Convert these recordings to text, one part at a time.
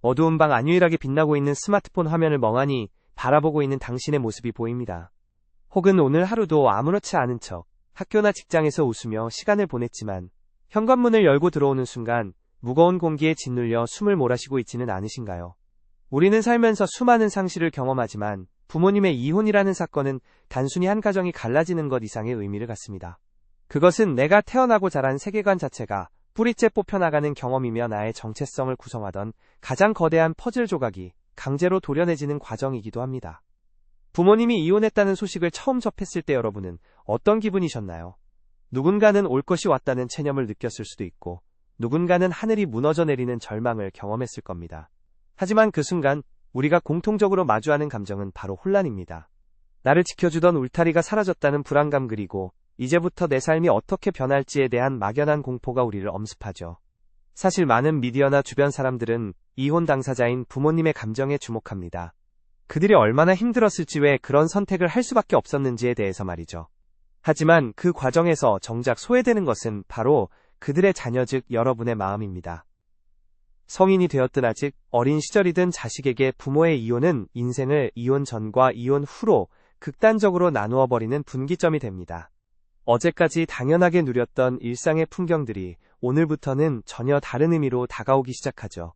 어두운 방 안유일하게 빛나고 있는 스마트폰 화면을 멍하니 바라보고 있는 당신의 모습이 보입니다. 혹은 오늘 하루도 아무렇지 않은 척 학교나 직장에서 웃으며 시간을 보냈지만 현관문을 열고 들어오는 순간 무거운 공기에 짓눌려 숨을 몰아쉬고 있지는 않으신가요? 우리는 살면서 수많은 상실을 경험하지만 부모님의 이혼이라는 사건은 단순히 한 가정이 갈라지는 것 이상의 의미를 갖습니다. 그것은 내가 태어나고 자란 세계관 자체가 뿌리째 뽑혀나가는 경험이며 나의 정체성을 구성하던 가장 거대한 퍼즐 조각이 강제로 도려내지는 과정이기도 합니다. 부모님이 이혼했다는 소식을 처음 접했을 때 여러분은 어떤 기분이셨나요? 누군가는 올 것이 왔다는 체념을 느꼈을 수도 있고 누군가는 하늘이 무너져 내리는 절망을 경험했을 겁니다. 하지만 그 순간 우리가 공통적으로 마주하는 감정은 바로 혼란입니다. 나를 지켜주던 울타리가 사라졌다는 불안감, 그리고 이제부터 내 삶이 어떻게 변할지에 대한 막연한 공포가 우리를 엄습하죠. 사실 많은 미디어나 주변 사람들은 이혼 당사자인 부모님의 감정에 주목합니다. 그들이 얼마나 힘들었을지, 왜 그런 선택을 할 수밖에 없었는지에 대해서 말이죠. 하지만 그 과정에서 정작 소외되는 것은 바로 그들의 자녀, 즉 여러분의 마음입니다. 성인이 되었든 아직 어린 시절이든 자식에게 부모의 이혼은 인생을 이혼 전과 이혼 후로 극단적으로 나누어 버리는 분기점이 됩니다. 어제까지 당연하게 누렸던 일상의 풍경들이 오늘부터는 전혀 다른 의미로 다가오기 시작하죠.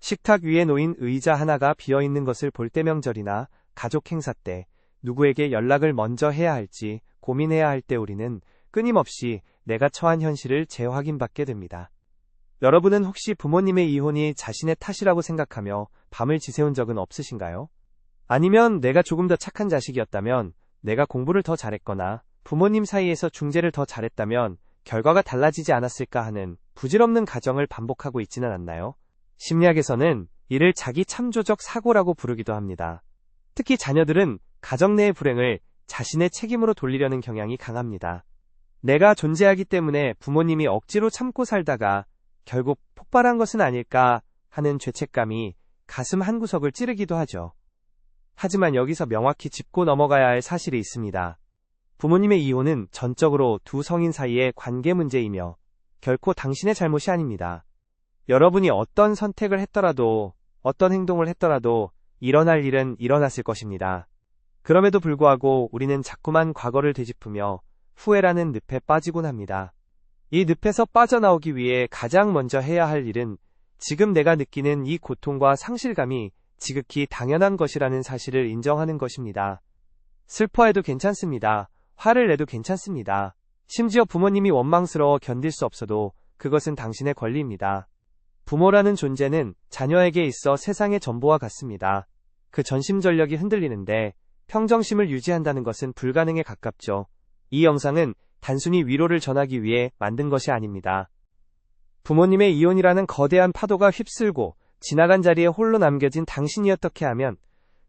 식탁 위에 놓인 의자 하나가 비어있는 것을 볼 때, 명절이나 가족 행사 때 누구에게 연락을 먼저 해야 할지 고민해야 할 때 우리는 끊임없이 내가 처한 현실을 재확인받게 됩니다. 여러분은 혹시 부모님의 이혼이 자신의 탓이라고 생각하며 밤을 지새운 적은 없으신가요? 아니면 내가 조금 더 착한 자식이었다면, 내가 공부를 더 잘했거나 부모님 사이에서 중재를 더 잘했다면 결과가 달라지지 않았을까 하는 부질없는 가정을 반복하고 있지는 않나요? 심리학에서는 이를 자기 참조적 사고라고 부르기도 합니다. 특히 자녀들은 가정 내의 불행을 자신의 책임으로 돌리려는 경향이 강합니다. 내가 존재하기 때문에 부모님이 억지로 참고 살다가 결국 폭발한 것은 아닐까 하는 죄책감이 가슴 한구석을 찌르기도 하죠. 하지만 여기서 명확히 짚고 넘어가야 할 사실이 있습니다. 부모님의 이혼은 전적으로 두 성인 사이의 관계 문제이며 결코 당신의 잘못이 아닙니다. 여러분이 어떤 선택을 했더라도, 어떤 행동을 했더라도 일어날 일은 일어났을 것입니다. 그럼에도 불구하고 우리는 자꾸만 과거를 되짚으며 후회라는 늪에 빠지곤 합니다. 이 늪에서 빠져나오기 위해 가장 먼저 해야 할 일은 지금 내가 느끼는 이 고통과 상실감이 지극히 당연한 것이라는 사실을 인정하는 것입니다. 슬퍼해도 괜찮습니다. 화를 내도 괜찮습니다. 심지어 부모님이 원망스러워 견딜 수 없어도 그것은 당신의 권리입니다. 부모라는 존재는 자녀에게 있어 세상의 전부와 같습니다. 그 전심전력이 흔들리는데 평정심을 유지한다는 것은 불가능에 가깝죠. 이 영상은 단순히 위로를 전하기 위해 만든 것이 아닙니다. 부모님의 이혼이라는 거대한 파도가 휩쓸고 지나간 자리에 홀로 남겨진 당신이 어떻게 하면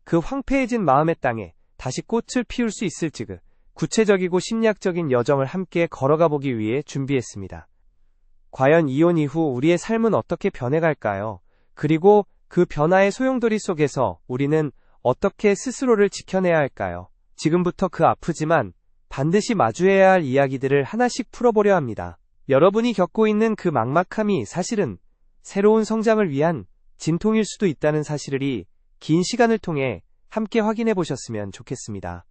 그 황폐해진 마음의 땅에 다시 꽃을 피울 수 있을지, 그 구체적이고 심리학적인 여정을 함께 걸어가 보기 위해 준비했습니다. 과연 이혼 이후 우리의 삶은 어떻게 변해갈까요? 그리고 그 변화의 소용돌이 속에서 우리는 어떻게 스스로를 지켜내야 할까요? 지금부터 그 아프지만 반드시 마주해야 할 이야기들을 하나씩 풀어보려 합니다. 여러분이 겪고 있는 그 막막함이 사실은 새로운 성장을 위한 진통일 수도 있다는 사실을 이 긴 시간을 통해 함께 확인해 보셨으면 좋겠습니다.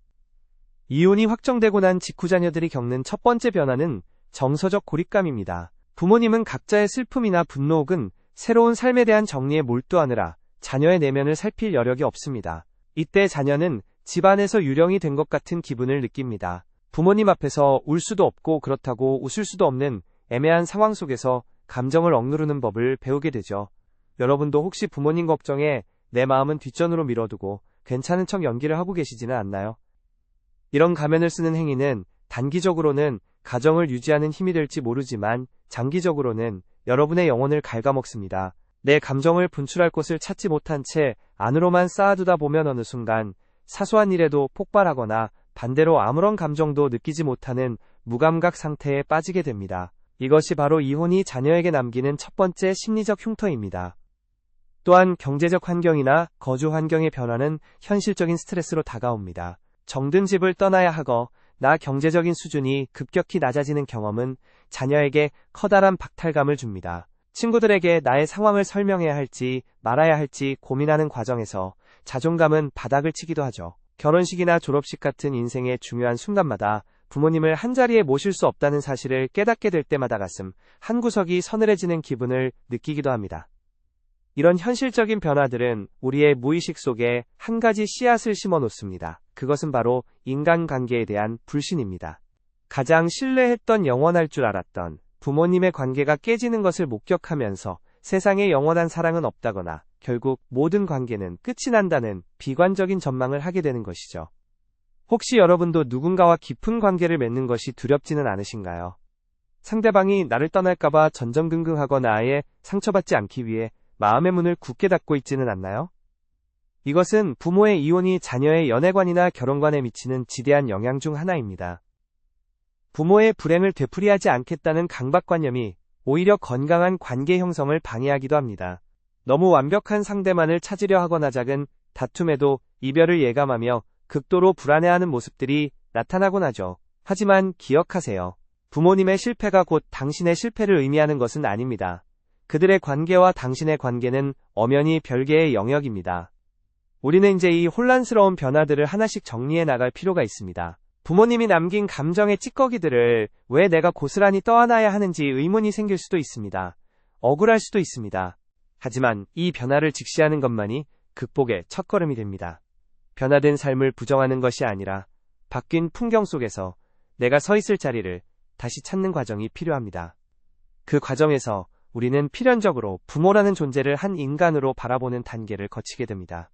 이혼이 확정되고 난 직후 자녀들이 겪는 첫 번째 변화는 정서적 고립감입니다. 부모님은 각자의 슬픔이나 분노 혹은 새로운 삶에 대한 정리에 몰두하느라 자녀의 내면을 살필 여력이 없습니다. 이때 자녀는 집안에서 유령이 된 것 같은 기분을 느낍니다. 부모님 앞에서 울 수도 없고 그렇다고 웃을 수도 없는 애매한 상황 속에서 감정을 억누르는 법을 배우게 되죠. 여러분도 혹시 부모님 걱정에 내 마음은 뒷전으로 밀어두고 괜찮은 척 연기를 하고 계시지는 않나요? 이런 가면을 쓰는 행위는 단기적으로는 가정을 유지하는 힘이 될지 모르지만 장기적으로는 여러분의 영혼을 갉아먹습니다. 내 감정을 분출할 곳을 찾지 못한 채 안으로만 쌓아두다 보면 어느 순간 사소한 일에도 폭발하거나 반대로 아무런 감정도 느끼지 못하는 무감각 상태에 빠지게 됩니다. 이것이 바로 이혼이 자녀에게 남기는 첫 번째 심리적 흉터입니다. 또한 경제적 환경이나 거주 환경의 변화는 현실적인 스트레스로 다가옵니다. 정든 집을 떠나야 하고 나 경제적인 수준이 급격히 낮아지는 경험은 자녀에게 커다란 박탈감을 줍니다. 친구들에게 나의 상황을 설명해야 할지 말아야 할지 고민하는 과정에서 자존감은 바닥을 치기도 하죠. 결혼식이나 졸업식 같은 인생의 중요한 순간마다 부모님을 한자리에 모실 수 없다는 사실을 깨닫게 될 때마다 가슴 한구석이 서늘해지는 기분을 느끼기도 합니다. 이런 현실적인 변화들은 우리의 무의식 속에 한 가지 씨앗을 심어 놓습니다. 그것은 바로 인간관계에 대한 불신입니다. 가장 신뢰했던 영원할 줄 알았던 부모님의 관계가 깨지는 것을 목격하면서 세상에 영원한 사랑은 없다거나 결국 모든 관계는 끝이 난다는 비관적인 전망을 하게 되는 것이죠. 혹시 여러분도 누군가와 깊은 관계를 맺는 것이 두렵지는 않으신가요? 상대방이 나를 떠날까봐 전전긍긍하거나 아예 상처받지 않기 위해 마음의 문을 굳게 닫고 있지는 않나요? 이것은 부모의 이혼이 자녀의 연애관이나 결혼관에 미치는 지대한 영향 중 하나입니다. 부모의 불행을 되풀이하지 않겠다는 강박관념이 오히려 건강한 관계 형성을 방해하기도 합니다. 너무 완벽한 상대만을 찾으려 하거나 작은 다툼에도 이별을 예감하며 극도로 불안해하는 모습들이 나타나곤 하죠. 하지만 기억하세요. 부모님의 실패가 곧 당신의 실패를 의미하는 것은 아닙니다. 그들의 관계와 당신의 관계는 엄연히 별개의 영역입니다. 우리는 이제 이 혼란스러운 변화들을 하나씩 정리해 나갈 필요가 있습니다. 부모님이 남긴 감정의 찌꺼기들을 왜 내가 고스란히 떠안아야 하는지 의문이 생길 수도 있습니다. 억울할 수도 있습니다. 하지만 이 변화를 직시하는 것만이 극복의 첫걸음이 됩니다. 변화된 삶을 부정하는 것이 아니라 바뀐 풍경 속에서 내가 서 있을 자리를 다시 찾는 과정이 필요합니다. 그 과정에서 우리는 필연적으로 부모라는 존재를 한 인간으로 바라보는 단계를 거치게 됩니다.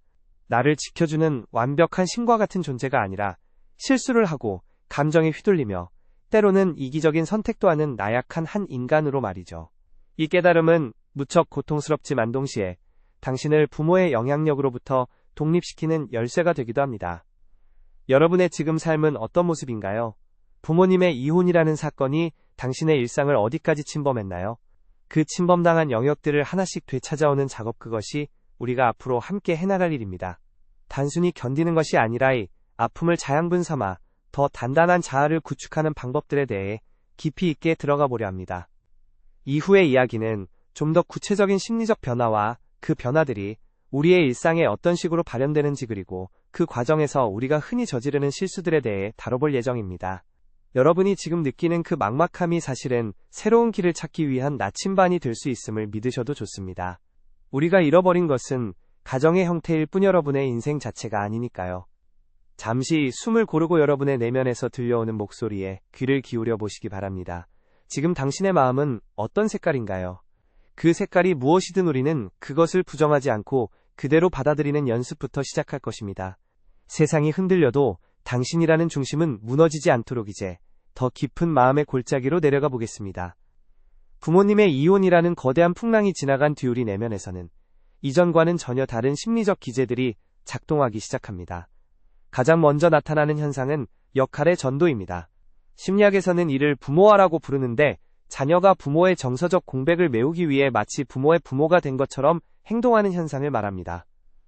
나를 지켜주는 완벽한 신과 같은 존재가 아니라 실수를 하고 감정에 휘둘리며 때로는 이기적인 선택도 하는 나약한 한 인간으로 말이죠. 이 깨달음은 무척 고통스럽지만 동시에 당신을 부모의 영향력으로부터 독립시키는 열쇠가 되기도 합니다. 여러분의 지금 삶은 어떤 모습인가요? 부모님의 이혼이라는 사건이 당신의 일상을 어디까지 침범했나요? 그 침범당한 영역들을 하나씩 되찾아오는 작업, 그것이 우리가 앞으로 함께 해나갈 일입니다. 단순히 견디는 것이 아니라 이 아픔을 자양분 삼아 더 단단한 자아를 구축하는 방법들에 대해 깊이 있게 들어가 보려 합니다. 이후의 이야기는 좀 더 구체적인 심리적 변화와 그 변화들이 우리의 일상에 어떤 식으로 발현되는지, 그리고 그 과정에서 우리가 흔히 저지르는 실수들에 대해 다뤄볼 예정입니다. 여러분이 지금 느끼는 그 막막함이 사실은 새로운 길을 찾기 위한 나침반이 될 수 있음을 믿으셔도 좋습니다. 우리가 잃어버린 것은 가정의 형태일 뿐 여러분의 인생 자체가 아니니까요. 잠시 숨을 고르고 여러분의 내면에서 들려오는 목소리에 귀를 기울여 보시기 바랍니다. 지금 당신의 마음은 어떤 색깔인가요? 그 색깔이 무엇이든 우리는 그것을 부정하지 않고 그대로 받아들이는 연습부터 시작할 것입니다. 세상이 흔들려도 당신이라는 중심은 무너지지 않도록 이제 더 깊은 마음의 골짜기로 내려가 보겠습니다. 부모님의 이혼이라는 거대한 풍랑이 지나간 뒤 우리 내면에서는 이전과는 전혀 다른 심리적 기제들이 작동하기 시작합니다. 가장 먼저 나타나는 현상은 역할의 전도입니다. 심리학에서는 이를 부모화라고 부르는데, 자녀가 부모의 정서적 공백을 메우기 위해 마치 부모의 부모가 된 것처럼 행동하는 현상을 말합니다.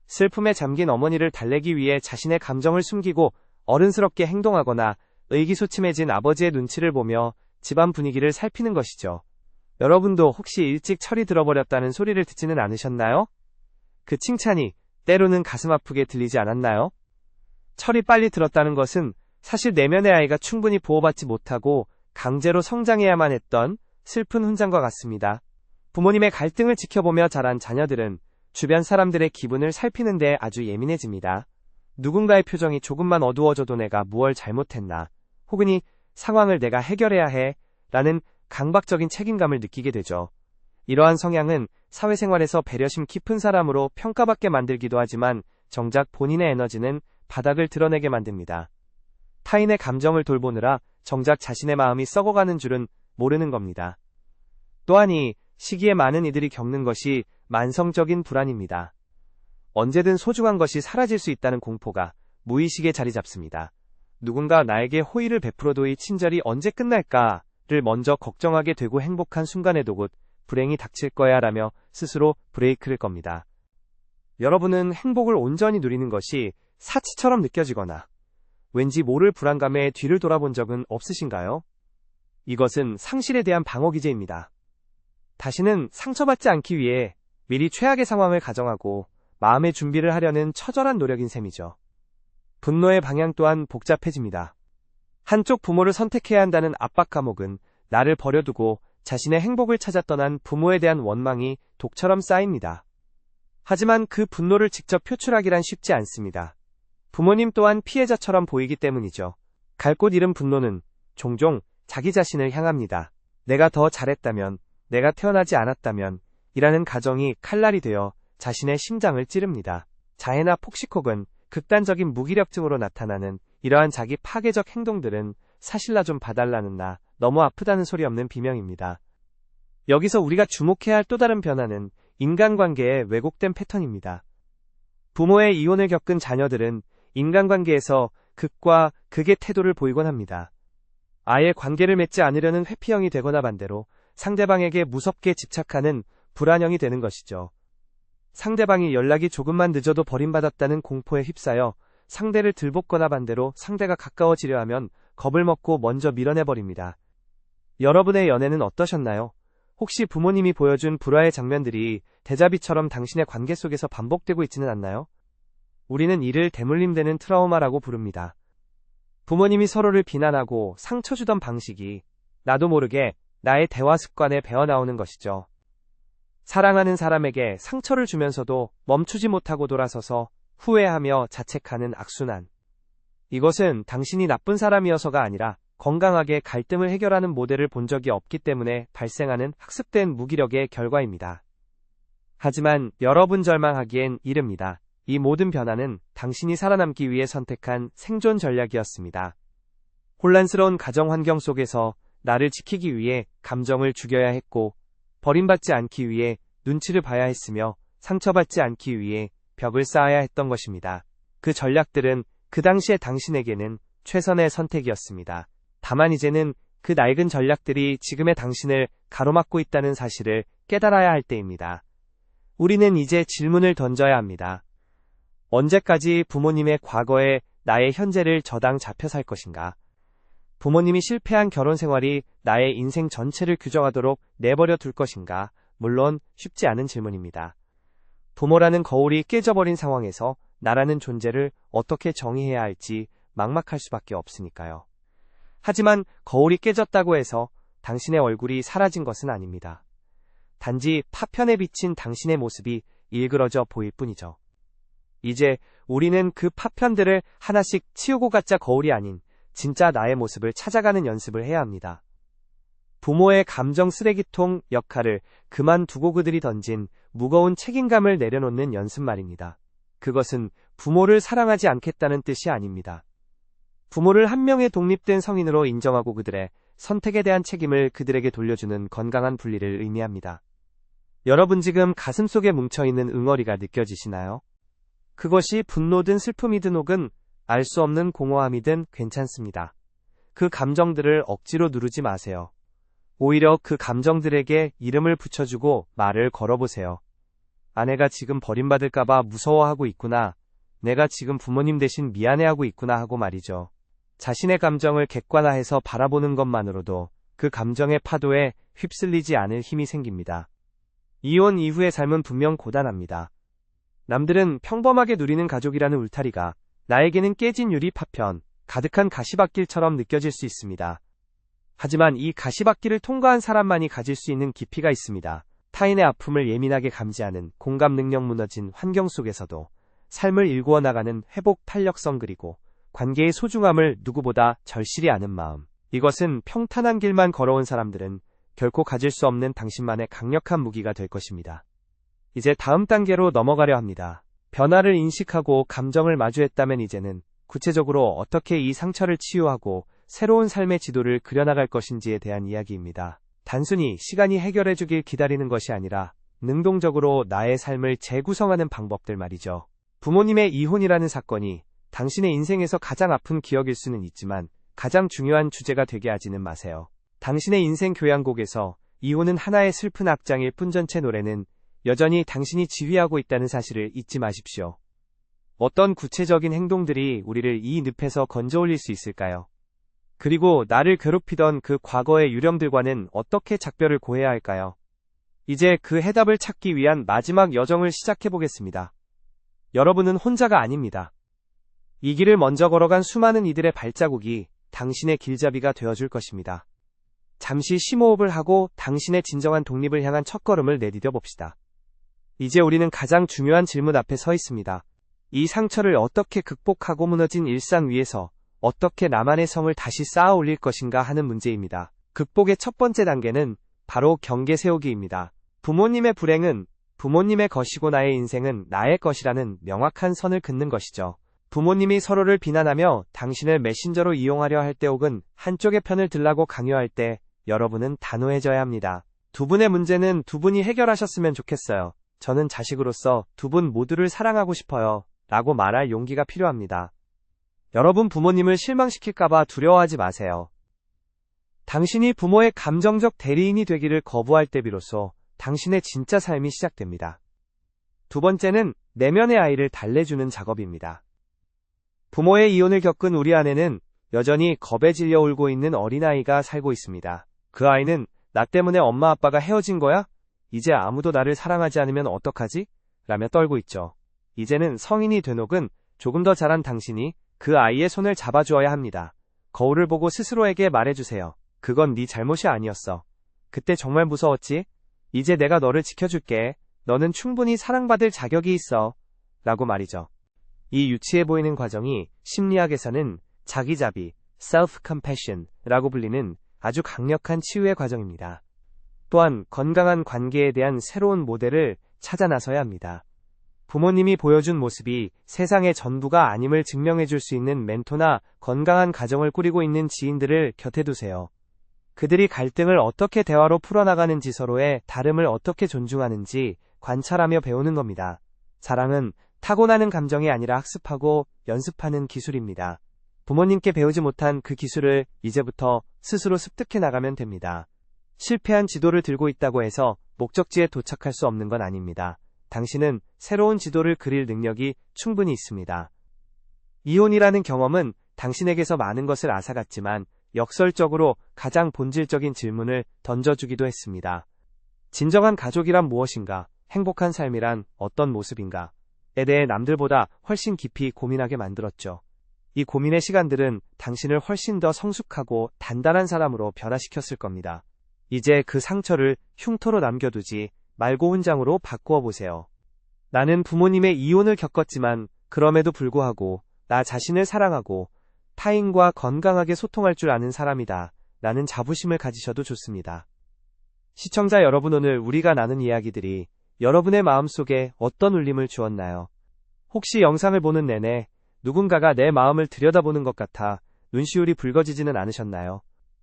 슬픔에 잠긴 어머니를 달래기 위해 자신의 감정을 숨기고 어른스럽게 행동하거나 의기소침해진 아버지의 눈치를 보며 집안 분위기를 살피는 것이죠. 여러분도 혹시 일찍 철이 들어버렸다는 소리를 듣지는 않으셨나요? 그 칭찬이 때로는 가슴 아프게 들리지 않았나요? 철이 빨리 들었다는 것은 사실 내면의 아이가 충분히 보호받지 못하고 강제로 성장해야만 했던 슬픈 훈장과 같습니다. 부모님의 갈등을 지켜보며 자란 자녀들은 주변 사람들의 기분을 살피는 데 아주 예민해집니다. 누군가의 표정이 조금만 어두워져도 내가 무얼 잘못했나, 혹은 이 상황을 내가 해결해야 해 라는 강박적인 책임감을 느끼게 되죠. 이러한 성향은 사회생활에서 배려심 깊은 사람으로 평가받게 만들기도 하지만 정작 본인의 에너지는 바닥을 드러내게 만듭니다. 타인의 감정을 돌보느라 정작 자신의 마음이 썩어가는 줄은 모르는 겁니다. 또한 이 시기에 많은 이들이 겪는 것이 만성적인 불안입니다. 언제든 소중한 것이 사라질 수 있다는 공포가 무의식에 자리 잡습니다. 누군가 나에게 호의를 베풀어도 이 친절이 언제 끝날까를 먼저 걱정하게 되고, 행복한 순간에도 곧 불행이 닥칠 거야 라며 스스로 브레이크를 겁니다. 여러분은 행복을 온전히 누리는 것이 사치처럼 느껴지거나 왠지 모를 불안감에 뒤를 돌아본 적은 없으신가요? 이것은 상실에 대한 방어 기제입니다. 다시는 상처받지 않기 위해 미리 최악의 상황을 가정하고 마음의 준비를 하려는 처절한 노력인 셈이죠. 분노의 방향 또한 복잡해집니다. 한쪽 부모를 선택해야 한다는 압박 감옥은 나를 버려두고 자신의 행복을 찾아 떠난 부모에 대한 원망이 독처럼 쌓입니다. 하지만 그 분노를 직접 표출하기란 쉽지 않습니다. 부모님 또한 피해자처럼 보이기 때문이죠. 갈 곳 잃은 분노는 종종 자기 자신을 향합니다. 내가 더 잘했다면, 내가 태어나지 않았다면 이라는 가정이 칼날이 되어 자신의 심장을 찌릅니다. 자해나 폭식 혹은 극단적인 무기력증으로 나타나는 이러한 자기 파괴적 행동들은 사실 나 좀 봐달라는 나, 너무 아프다는 소리 없는 비명입니다. 여기서 우리가 주목해야 할 또 다른 변화는 인간관계의 왜곡된 패턴입니다. 부모의 이혼을 겪은 자녀들은 인간관계에서 극과 극의 태도를 보이곤 합니다. 아예 관계를 맺지 않으려는 회피형이 되거나 반대로 상대방에게 무섭게 집착하는 불안형이 되는 것이죠. 상대방이 연락이 조금만 늦어도 버림받았다는 공포에 휩싸여 상대를 들볶거나 반대로 상대가 가까워지려 하면 겁을 먹고 먼저 밀어내버립니다. 여러분의 연애는 어떠셨나요? 혹시 부모님이 보여준 불화의 장면들이 데자비처럼 당신의 관계 속에서 반복되고 있지는 않나요? 우리는 이를 대물림되는 트라우마라고 부릅니다. 부모님이 서로를 비난하고 상처 주던 방식이 나도 모르게 나의 대화 습관에 배어나오는 것이죠. 사랑하는 사람에게 상처를 주면서도 멈추지 못하고 돌아서서 후회하며 자책하는 악순환. 이것은 당신이 나쁜 사람이어서가 아니라 건강하게 갈등을 해결하는 모델을 본 적이 없기 때문에 발생하는 학습된 무기력의 결과입니다. 하지만 여러분 절망하기엔 이릅니다. 이 모든 변화는 당신이 살아남기 위해 선택한 생존 전략이었습니다. 혼란스러운 가정 환경 속에서 나를 지키기 위해 감정을 죽여야 했고, 버림받지 않기 위해 눈치를 봐야 했으며 상처받지 않기 위해 벽을 쌓아야 했던 것입니다. 그 전략들은 그 당시의 당신에게는 최선의 선택이었습니다. 다만 이제는 그 낡은 전략들이 지금의 당신을 가로막고 있다는 사실을 깨달아야 할 때입니다. 우리는 이제 질문을 던져야 합니다. 언제까지 부모님의 과거에 나의 현재를 저당 잡혀 살 것인가? 부모님이 실패한 결혼 생활이 나의 인생 전체를 규정하도록 내버려 둘 것인가? 물론 쉽지 않은 질문입니다. 부모라는 거울이 깨져버린 상황에서 나라는 존재를 어떻게 정의해야 할지 막막할 수밖에 없으니까요. 하지만 거울이 깨졌다고 해서 당신의 얼굴이 사라진 것은 아닙니다. 단지 파편에 비친 당신의 모습이 일그러져 보일 뿐이죠. 이제 우리는 그 파편들을 하나씩 치우고 가짜 거울이 아닌 진짜 나의 모습을 찾아가는 연습을 해야 합니다. 부모의 감정 쓰레기통 역할을 그만두고 그들이 던진 무거운 책임감을 내려놓는 연습 말입니다. 그것은 부모를 사랑하지 않겠다는 뜻이 아닙니다. 부모를 한 명의 독립된 성인으로 인정하고 그들의 선택에 대한 책임을 그들에게 돌려주는 건강한 분리를 의미합니다. 여러분 지금 가슴속에 뭉쳐있는 응어리가 느껴지시나요? 그것이 분노든 슬픔이든 혹은 알 수 없는 공허함이든 괜찮습니다. 그 감정들을 억지로 누르지 마세요. 오히려 그 감정들에게 이름을 붙여주고 말을 걸어보세요. 아내가 지금 버림받을까봐 무서워하고 있구나. 내가 지금 부모님 대신 미안해하고 있구나 하고 말이죠. 자신의 감정을 객관화해서 바라보는 것만으로도 그 감정의 파도에 휩쓸리지 않을 힘이 생깁니다. 이혼 이후의 삶은 분명 고단합니다. 남들은 평범하게 누리는 가족이라는 울타리가 나에게는 깨진 유리 파편, 가득한 가시밭길처럼 느껴질 수 있습니다. 하지만 이 가시밭길을 통과한 사람만이 가질 수 있는 깊이가 있습니다. 타인의 아픔을 예민하게 감지하는 공감 능력 무너진 환경 속에서도 삶을 일구어 나가는 회복 탄력성 그리고 관계의 소중함을 누구보다 절실히 아는 마음. 이것은 평탄한 길만 걸어온 사람들은 결코 가질 수 없는 당신만의 강력한 무기가 될 것입니다. 이제 다음 단계로 넘어가려 합니다. 변화를 인식하고 감정을 마주했다면 이제는 구체적으로 어떻게 이 상처를 치유하고 새로운 삶의 지도를 그려나갈 것인지에 대한 이야기입니다. 단순히 시간이 해결해주길 기다리는 것이 아니라 능동적으로 나의 삶을 재구성하는 방법들 말이죠. 부모님의 이혼이라는 사건이 당신의 인생에서 가장 아픈 기억일 수는 있지만 가장 중요한 주제가 되게 하지는 마세요. 당신의 인생 교향곡에서 이혼은 하나의 슬픈 악장일 뿐 전체 노래는 여전히 당신이 지휘하고 있다는 사실을 잊지 마십시오. 어떤 구체적인 행동들이 우리를 이 늪에서 건져 올릴 수 있을까요? 그리고 나를 괴롭히던 그 과거의 유령들과는 어떻게 작별을 고해야 할까요? 이제 그 해답을 찾기 위한 마지막 여정을 시작해 보겠습니다. 여러분은 혼자가 아닙니다. 이 길을 먼저 걸어간 수많은 이들의 발자국이 당신의 길잡이가 되어줄 것입니다. 잠시 심호흡을 하고 당신의 진정한 독립을 향한 첫걸음을 내디뎌 봅시다. 이제 우리는 가장 중요한 질문 앞에 서 있습니다. 이 상처를 어떻게 극복하고 무너진 일상 위에서 어떻게 나만의 성을 다시 쌓아 올릴 것인가 하는 문제입니다. 극복의 첫 번째 단계는 바로 경계 세우기입니다. 부모님의 불행은 부모님의 것이고 나의 인생은 나의 것이라는 명확한 선을 긋는 것이죠. 부모님이 서로를 비난하며 당신을 메신저로 이용하려 할 때 혹은 한쪽의 편을 들라고 강요할 때 여러분은 단호해져야 합니다. 두 분의 문제는 두 분이 해결하셨으면 좋겠어요. 저는 자식으로서 두 분 모두를 사랑하고 싶어요. 라고 말할 용기가 필요합니다. 여러분 부모님을 실망시킬까봐 두려워하지 마세요. 당신이 부모의 감정적 대리인이 되기를 거부할 때 비로소 당신의 진짜 삶이 시작됩니다. 두 번째는 내면의 아이를 달래주는 작업입니다. 부모의 이혼을 겪은 우리 아내는 여전히 겁에 질려 울고 있는 어린아이가 살고 있습니다. 그 아이는 나 때문에 엄마 아빠가 헤어진 거야? 이제 아무도 나를 사랑하지 않으면 어떡하지? 라며 떨고 있죠. 이제는 성인이 된 혹은 조금 더 자란 당신이 그 아이의 손을 잡아주어야 합니다. 거울을 보고 스스로에게 말해주세요. 그건 네 잘못이 아니었어. 그때 정말 무서웠지? 이제 내가 너를 지켜줄게. 너는 충분히 사랑받을 자격이 있어. 라고 말이죠. 이 유치해 보이는 과정이 심리학에서는 자기자비, self-compassion 라고 불리는 아주 강력한 치유의 과정입니다. 또한 건강한 관계에 대한 새로운 모델을 찾아 나서야 합니다. 부모님이 보여준 모습이 세상의 전부가 아님을 증명해줄 수 있는 멘토나 건강한 가정을 꾸리고 있는 지인들을 곁에 두세요. 그들이 갈등을 어떻게 대화로 풀어나가는지 서로의 다름을 어떻게 존중하는지 관찰하며 배우는 겁니다. 사랑은 타고나는 감정이 아니라 학습하고 연습하는 기술입니다. 부모님께 배우지 못한 그 기술을 이제부터 스스로 습득해 나가면 됩니다. 실패한 지도를 들고 있다고 해서 목적지에 도착할 수 없는 건 아닙니다. 당신은 새로운 지도를 그릴 능력이 충분히 있습니다. 이혼이라는 경험은 당신에게서 많은 것을 앗아갔지만 역설적으로 가장 본질적인 질문을 던져주기도 했습니다. 진정한 가족이란 무엇인가? 행복한 삶이란 어떤 모습인가? 에 대해 남들보다 훨씬 깊이 고민하게 만들었죠. 이 고민의 시간들은 당신을 훨씬 더 성숙하고 단단한 사람으로 변화시켰을 겁니다. 이제 그 상처를 흉터로 남겨두지 말고 훈장으로 바꾸어 보세요. 나는 부모님의 이혼을 겪었지만 그럼에도 불구하고 나 자신을 사랑하고 타인과 건강하게 소통할 줄 아는 사람이다. 라는 자부심을 가지셔도 좋습니다. 시청자 여러분, 오늘 우리가 나눈 이야기들이 여러분의 마음속에 어떤 울림을 주었나요? 혹시 영상을 보는 내내 누군가가 내 마음을 들여다보는 것 같아 눈시울이 붉어지지는 않으셨나요?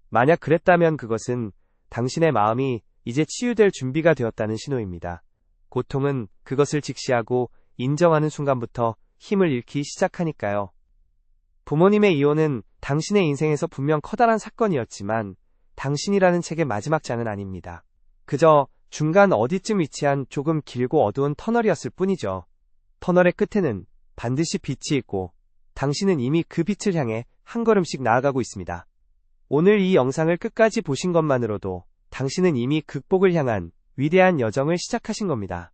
만약 그랬다면 그것은 당신의 마음이 이제 치유될 준비가 되었다는 신호입니다. 고통은 그것을 직시하고 인정하는 순간부터 힘을 잃기 시작하니까요. 부모님의 이혼은 당신의 인생에서 분명 커다란 사건이었지만 당신이라는 책의 마지막 장은 아닙니다. 그저 중간 어디쯤 위치한 조금 길고 어두운 터널이었을 뿐이죠. 터널의 끝에는 반드시 빛이 있고 당신은 이미 그 빛을 향해 한 걸음씩 나아가고 있습니다. 오늘 이 영상을 끝까지 보신 것만으로도 당신은 이미 극복을 향한 위대한 여정을 시작하신 겁니다.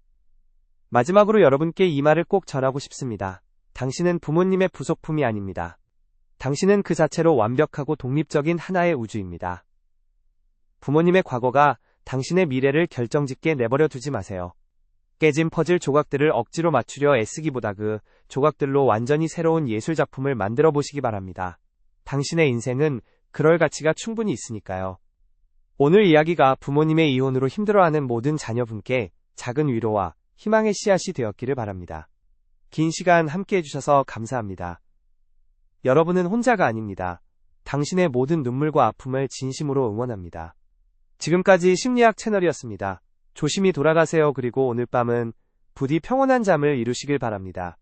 마지막으로 여러분께 이 말을 꼭 전하고 싶습니다. 당신은 부모님의 부속품이 아닙니다. 당신은 그 자체로 완벽하고 독립적인 하나의 우주입니다. 부모님의 과거가 당신의 미래를 결정짓게 내버려 두지 마세요. 깨진 퍼즐 조각들을 억지로 맞추려 애쓰기보다 그 조각들로 완전히 새로운 예술작품을 만들어 보시기 바랍니다. 당신의 인생은 그럴 가치가 충분히 있으니까요. 오늘 이야기가 부모님의 이혼으로 힘들어하는 모든 자녀분께 작은 위로와 희망의 씨앗이 되었기를 바랍니다. 긴 시간 함께 해주셔서 감사합니다. 여러분은 혼자가 아닙니다. 당신의 모든 눈물과 아픔을 진심으로 응원합니다. 지금까지 심리학 채널이었습니다. 조심히 돌아가세요. 그리고 오늘 밤은 부디 평온한 잠을 이루시길 바랍니다.